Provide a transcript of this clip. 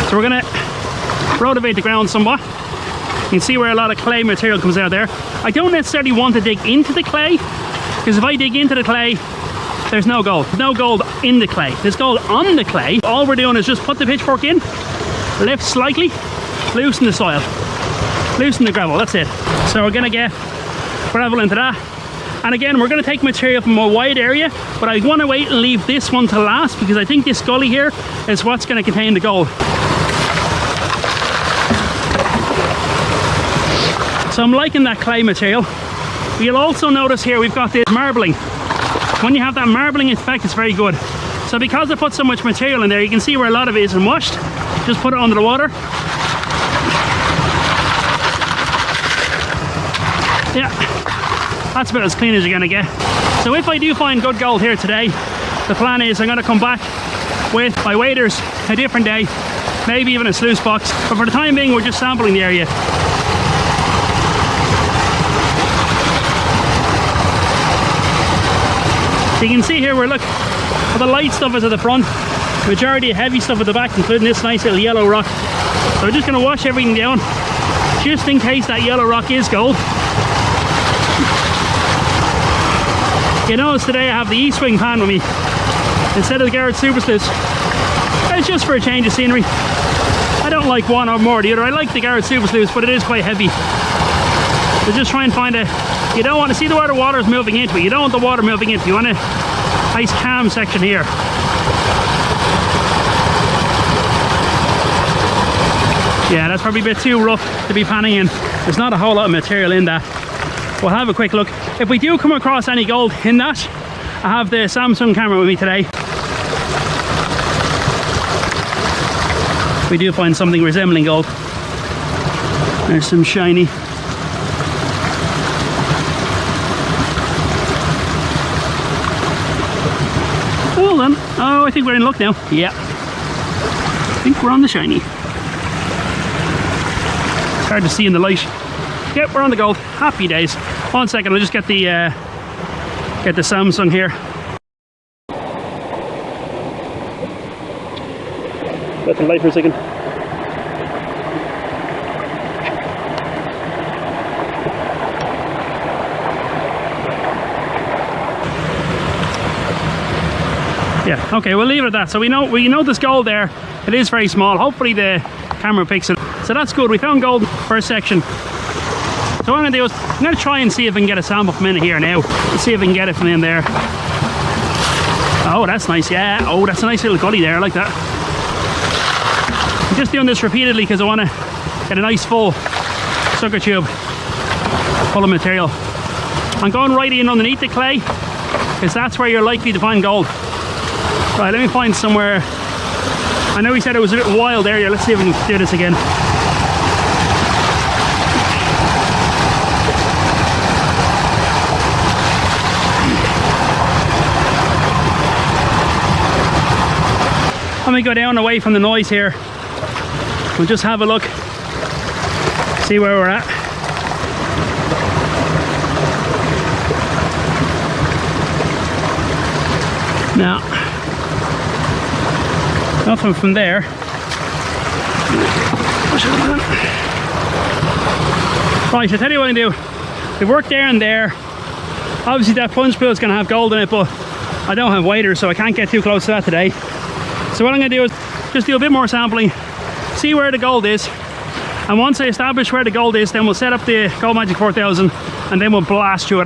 So we're gonna rotivate the ground somewhat. You can see where a lot of clay material comes out there. I don't necessarily want to dig into the clay, because if I dig into the clay, there's no gold. No gold in the clay. There's gold on the clay. All we're doing is just put the pitchfork in, lift slightly, loosen the soil, loosen the gravel, that's it. So we're gonna get gravel into that. And again, we're gonna take material from a wide area, but I wanna wait and leave this one to last, because I think this gully here is what's gonna contain the gold. So I'm liking that clay material. You'll also notice here we've got this marbling. When you have that marbling effect, it's very good. So because I put so much material in there, you can see where a lot of it isn't washed. Just put it under the water. Yeah, that's about as clean as you're gonna get. So if I do find good gold here today, the plan is I'm gonna come back with my waders a different day, maybe even a sluice box. But for the time being, we're just sampling the area. So you can see here where, look, all the light stuff is at the front, majority of heavy stuff at the back, including this nice little yellow rock. So we're just going to wash everything down, just in case that yellow rock is gold. You notice today I have the E-swing pan with me instead of the Garrett Super Sluice. It's just for a change of scenery. I don't like one or more the other. I like the Garrett Super Sluice, but it is quite heavy. So just try and find a, you don't want to see the where the water is moving into it. You don't want the water moving into it. You want a nice calm section here. Yeah, that's probably a bit too rough to be panning in. There's not a whole lot of material in that. We'll have a quick look. If we do come across any gold in that, I have the Samsung camera with me today. We do find something resembling gold. There's some shiny. Hold on. Oh, I think we're in luck now. Yeah. I think we're on the shiny. It's hard to see in the light. Yep, we're on the gold. Happy days. 1 second, I'll just get the Samsung here. Let the light for a second. Yeah, okay, we'll leave it at that. So we know there's gold there. It is very small. Hopefully the camera picks it. So that's good. We found gold first section. So what I'm going to do is I'm going to try and see if I can get a sample from in here now. Let's see if I can get it from in there. Oh, that's nice. Yeah. Oh, that's a nice little gully there. I like that. I'm just doing this repeatedly because I want to get a nice full sucker tube full of material. I'm going right in underneath the clay because that's where you're likely to find gold. Right, let me find somewhere. I know we said it was a bit wild area. Let's see if we can do this again. Let me go down away from the noise here. We'll just have a look, see where we're at. Now, nothing from there. Right, I'll tell you what I can do. We've worked there and there. Obviously that punch pool is going to have gold in it, but I don't have waders, so I can't get too close to that today. So what I'm going to do is just do a bit more sampling, see where the gold is, and once I establish where the gold is, then we'll set up the Gold Magic 4000 and then we'll blast through it.